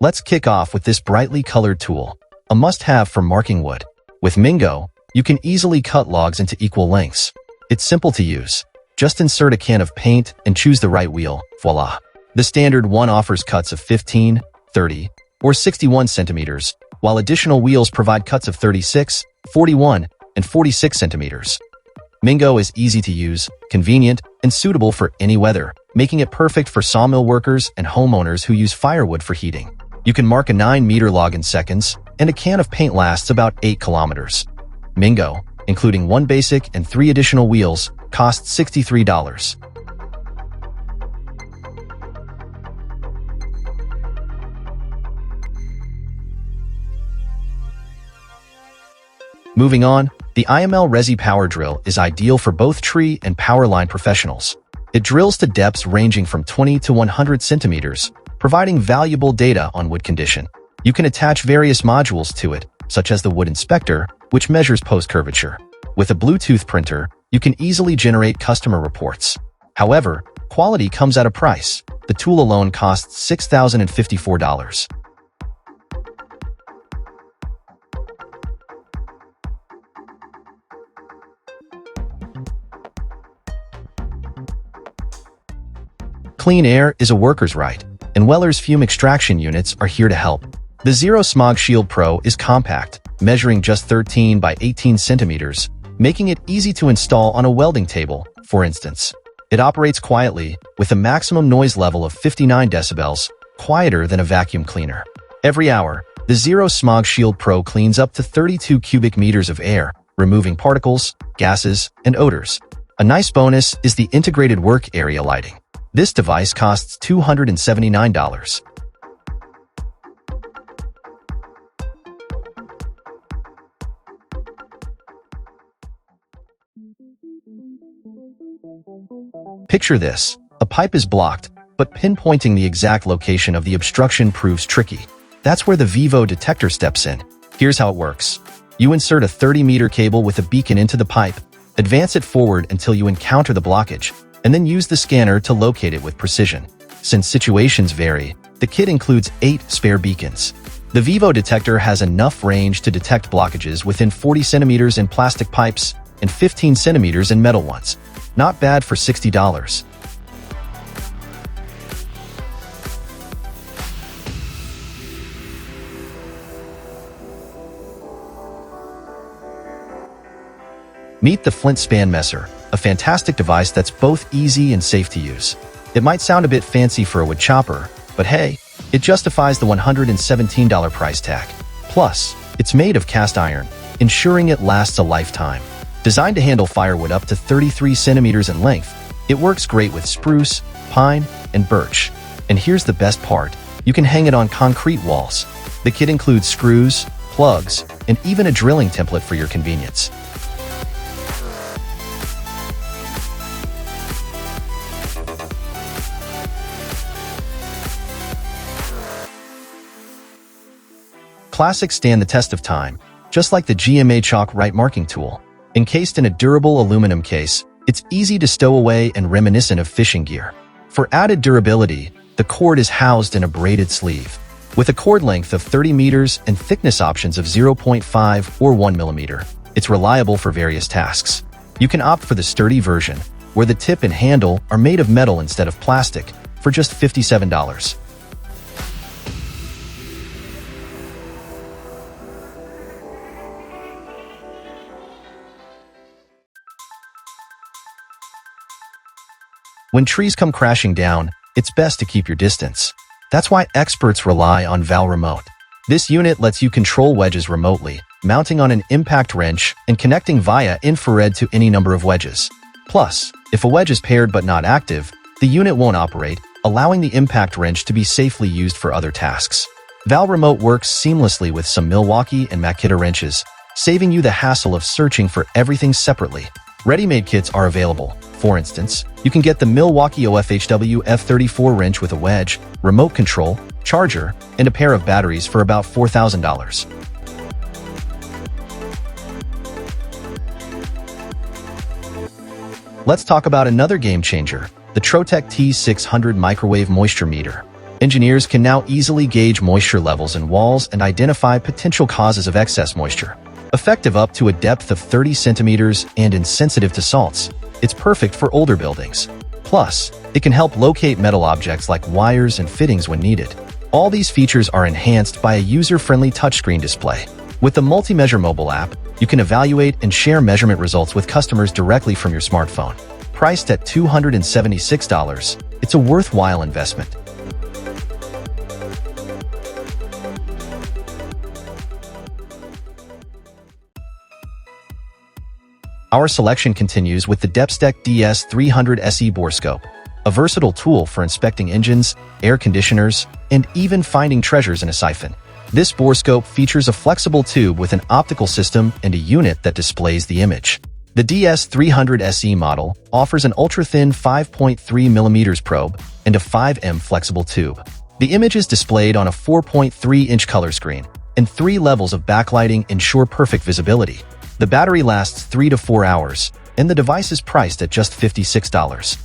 Let's kick off with this brightly colored tool, a must-have for marking wood. With MINGO, you can easily cut logs into equal lengths. It's simple to use. Just insert a can of paint and choose the right wheel. Voila! The standard one offers cuts of 15, 30, or 61 centimeters, while additional wheels provide cuts of 36, 41, and 46 centimeters. MINGO is easy to use, convenient, and suitable for any weather, making it perfect for sawmill workers and homeowners who use firewood for heating. You can mark a 9-meter log in seconds, and a can of paint lasts about 8 kilometers. MINGO, including 1 basic and 3 additional wheels, costs $63. Moving on, the IML-RESI power drill is ideal for both tree and power line professionals. It drills to depths ranging from 20 to 100 centimeters, providing valuable data on wood condition. You can attach various modules to it, such as the wood inspector, which measures post curvature. With a Bluetooth printer, you can easily generate customer reports. However, quality comes at a price. The tool alone costs $6,054. Clean air is a worker's right, and Weller's fume extraction units are here to help. The ZEROSMOG Shield Pro is compact, measuring just 13 by 18 centimeters, making it easy to install on a welding table, for instance. It operates quietly, with a maximum noise level of 59 decibels, quieter than a vacuum cleaner. Every hour, the ZEROSMOG Shield Pro cleans up to 32 cubic meters of air, removing particles, gases, and odors. A nice bonus is the integrated work area lighting. This device costs $279. Picture this. A pipe is blocked, but pinpointing the exact location of the obstruction proves tricky. That's where the VEVOR detector steps in. Here's how it works. You insert a 30-meter cable with a beacon into the pipe, advance it forward until you encounter the blockage, and then use the scanner to locate it with precision. Since situations vary, the kit includes 8 spare beacons. The VEVOR detector has enough range to detect blockages within 40 centimeters in plastic pipes and 15 centimeters in metal ones. Not bad for $60. Meet the FLINT SPANMESSER, a fantastic device that's both easy and safe to use. It might sound a bit fancy for a wood chopper, but hey, it justifies the $117 price tag. Plus, it's made of cast iron, ensuring it lasts a lifetime. Designed to handle firewood up to 33 centimeters in length, it works great with spruce, pine, and birch. And here's the best part, you can hang it on concrete walls. The kit includes screws, plugs, and even a drilling template for your convenience. Classics stand the test of time, just like the GMA CHALK-RITE marking tool. Encased in a durable aluminum case, it's easy to stow away and reminiscent of fishing gear. For added durability, the cord is housed in a braided sleeve. With a cord length of 30 meters and thickness options of 0.5 or 1 millimeter, it's reliable for various tasks. You can opt for the sturdy version, where the tip and handle are made of metal instead of plastic, for just $57. When trees come crashing down, it's best to keep your distance. That's why experts rely on VALREMOTE. This unit lets you control wedges remotely, mounting on an impact wrench and connecting via infrared to any number of wedges. Plus, if a wedge is paired but not active, the unit won't operate, allowing the impact wrench to be safely used for other tasks. VALREMOTE works seamlessly with some MILWAUKEE and Makita wrenches, saving you the hassle of searching for everything separately. Ready-made kits are available. For instance, you can get the MILWAUKEE OFHW F34 wrench with a wedge, remote control, charger, and a pair of batteries for about $4,000. Let's talk about another game changer, the TROTEC T600 microwave moisture meter. Engineers can now easily gauge moisture levels in walls and identify potential causes of excess moisture. Effective up to a depth of 30 centimeters and insensitive to salts, it's perfect for older buildings. Plus, it can help locate metal objects like wires and fittings when needed. All these features are enhanced by a user-friendly touchscreen display. With the Multi-Measure mobile app, you can evaluate and share measurement results with customers directly from your smartphone. Priced at $276, it's a worthwhile investment. Our selection continues with the DEPSTECH DS300 borescope, a versatile tool for inspecting engines, air conditioners, and even finding treasures in a siphon. This borescope features a flexible tube with an optical system and a unit that displays the image. The DS300 model offers an ultra-thin 5.3mm probe and a 5M flexible tube. The image is displayed on a 4.3-inch color screen, and 3 levels of backlighting ensure perfect visibility. The battery lasts 3 to 4 hours, and the device is priced at just $56.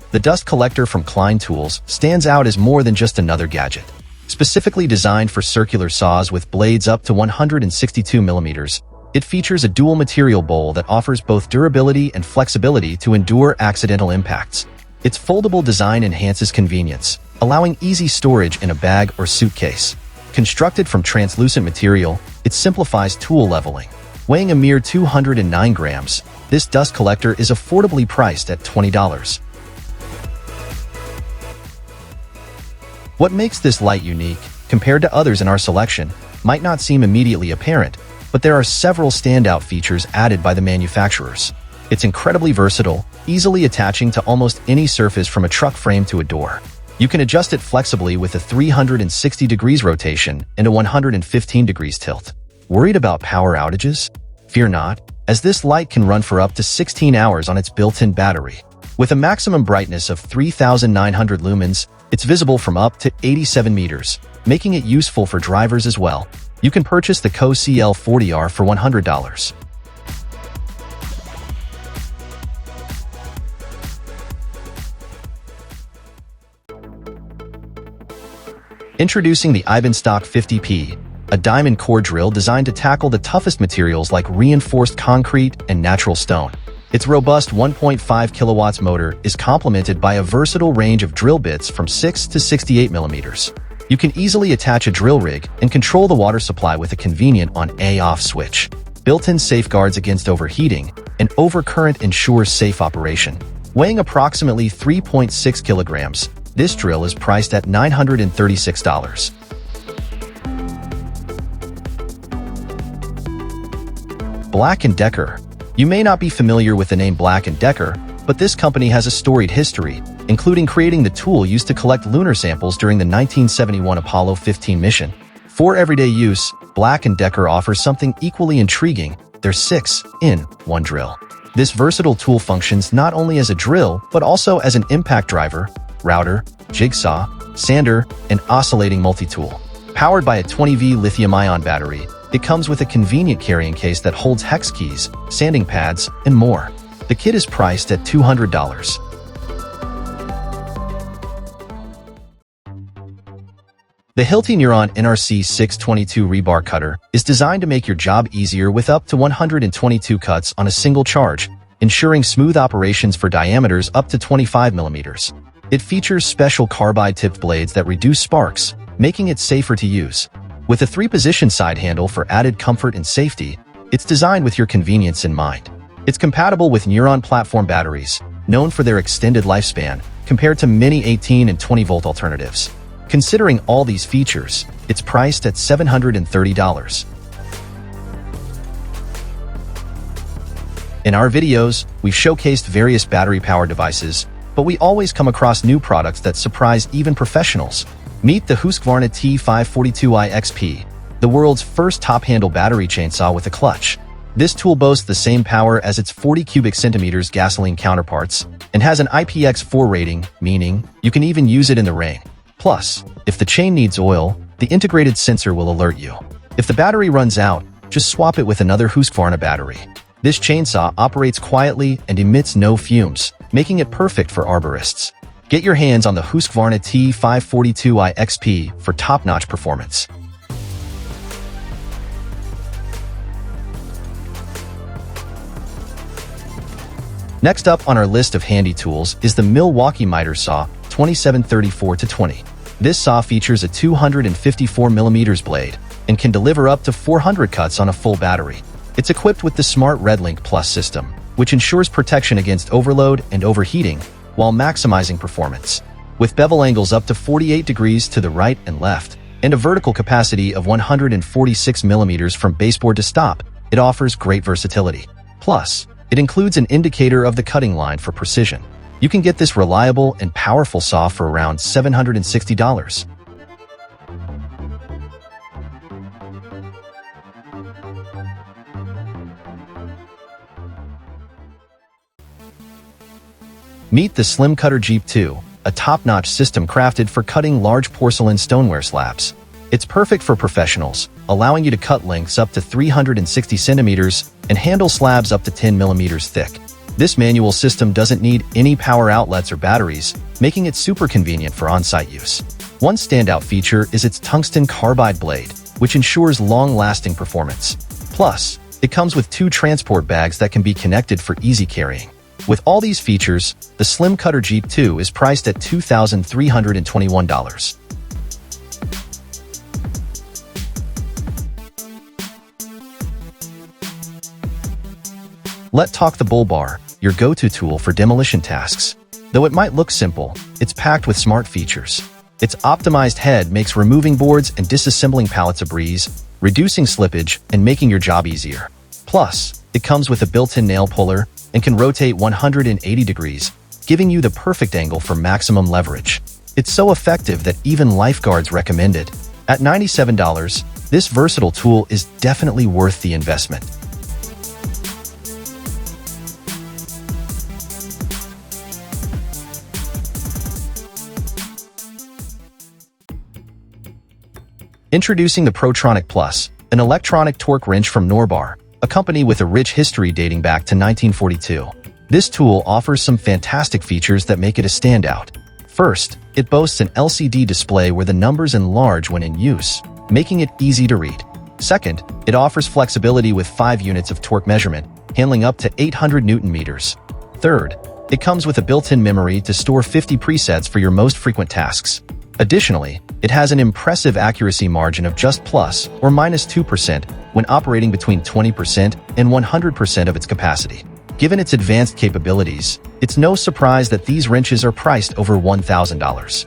The dust collector from KLEIN Tools stands out as more than just another gadget. Specifically designed for circular saws with blades up to 162 millimeters, it features a dual material bowl that offers both durability and flexibility to endure accidental impacts. Its foldable design enhances convenience, allowing easy storage in a bag or suitcase. Constructed from translucent material, it simplifies tool leveling. Weighing a mere 209 grams, this dust collector is affordably priced at $20. What makes this light unique, compared to others in our selection, might not seem immediately apparent, but there are several standout features added by the manufacturers. It's incredibly versatile, easily attaching to almost any surface from a truck frame to a door. You can adjust it flexibly with a 360 degrees rotation and a 115 degrees tilt. Worried about power outages? Fear not, as this light can run for up to 16 hours on its built-in battery. With a maximum brightness of 3,900 lumens, it's visible from up to 87 meters, making it useful for drivers as well. You can purchase the CL40R for $100. Introducing the EIBENSTOCK 50P, a diamond core drill designed to tackle the toughest materials like reinforced concrete and natural stone. Its robust 1.5 kilowatts motor is complemented by a versatile range of drill bits from 6 to 68 millimeters. You can easily attach a drill rig and control the water supply with a convenient on-off switch. Built-in safeguards against overheating and overcurrent ensures safe operation. Weighing approximately 3.6 kilograms, this drill is priced at $936. Black & Decker. You may not be familiar with the name Black & Decker, but this company has a storied history, including creating the tool used to collect lunar samples during the 1971 Apollo 15 mission. For everyday use, Black & Decker offers something equally intriguing, their 6-in-1 drill. This versatile tool functions not only as a drill, but also as an impact driver, router, jigsaw, sander, and oscillating multi-tool. Powered by a 20V lithium-ion battery, it comes with a convenient carrying case that holds hex keys, sanding pads, and more. The kit is priced at $200. The HILTI NURON NRC 622 rebar cutter is designed to make your job easier with up to 122 cuts on a single charge, ensuring smooth operations for diameters up to 25 millimeters. It features special carbide-tipped blades that reduce sparks, making it safer to use. With a 3-position side handle for added comfort and safety, it's designed with your convenience in mind. It's compatible with NURON platform batteries, known for their extended lifespan, compared to many 18 and 20-volt alternatives. Considering all these features, it's priced at $730. In our videos, we've showcased various battery-powered devices, but we always come across new products that surprise even professionals. Meet the HUSQVARNA T542i XP, the world's first top-handle battery chainsaw with a clutch. This tool boasts the same power as its 40 cubic centimeters gasoline counterparts and has an IPX4 rating, meaning you can even use it in the rain. Plus, if the chain needs oil, the integrated sensor will alert you. If the battery runs out, just swap it with another HUSQVARNA battery. This chainsaw operates quietly and emits no fumes, making it perfect for arborists. Get your hands on the HUSQVARNA T542i XP for top-notch performance. Next up on our list of handy tools is the MILWAUKEE miter saw 2734-20. This saw features a 254mm blade and can deliver up to 400 cuts on a full battery. It's equipped with the Smart RedLink Plus system, which ensures protection against overload and overheating while maximizing performance. With bevel angles up to 48 degrees to the right and left, and a vertical capacity of 146mm from baseboard to stop, it offers great versatility. Plus, it includes an indicator of the cutting line for precision. You can get this reliable and powerful saw for around $760. Meet the Slim Cutter Jeep 2, a top-notch system crafted for cutting large porcelain stoneware slabs. It's perfect for professionals, allowing you to cut lengths up to 360 centimeters and handle slabs up to 10 millimeters thick. This manual system doesn't need any power outlets or batteries, making it super convenient for on-site use. One standout feature is its tungsten carbide blade, which ensures long-lasting performance. Plus, it comes with 2 transport bags that can be connected for easy carrying. With all these features, the Slim Cutter Jeep 2 is priced at $2,321. Let's talk the Bull Bar, your go-to tool for demolition tasks. Though it might look simple, it's packed with smart features. Its optimized head makes removing boards and disassembling pallets a breeze, reducing slippage and making your job easier. Plus, it comes with a built-in nail puller and can rotate 180 degrees, giving you the perfect angle for maximum leverage. It's so effective that even lifeguards recommend it. At $97, this versatile tool is definitely worth the investment. Introducing the PROTRONIC Plus, an electronic torque wrench from NORBAR, a company with a rich history dating back to 1942. This tool offers some fantastic features that make it a standout. First, it boasts an LCD display where the numbers enlarge when in use, making it easy to read. Second, it offers flexibility with 5 units of torque measurement, handling up to 800 Newton-meters. Third, it comes with a built-in memory to store 50 presets for your most frequent tasks. Additionally, it has an impressive accuracy margin of just plus or minus 2% when operating between 20% and 100% of its capacity. Given its advanced capabilities, it's no surprise that these wrenches are priced over $1,000.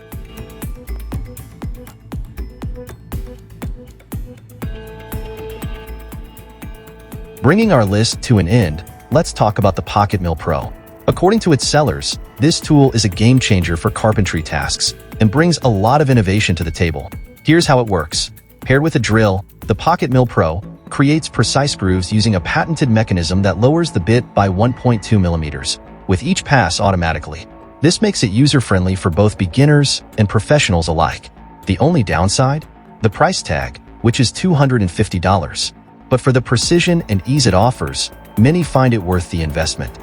Bringing our list to an end, let's talk about the Pocket Mill Pro. According to its sellers, this tool is a game-changer for carpentry tasks and brings a lot of innovation to the table. Here's how it works. Paired with a drill, the Pocket Mill Pro creates precise grooves using a patented mechanism that lowers the bit by 1.2 millimeters, with each pass automatically. This makes it user-friendly for both beginners and professionals alike. The only downside? The price tag, which is $250. But for the precision and ease it offers, many find it worth the investment.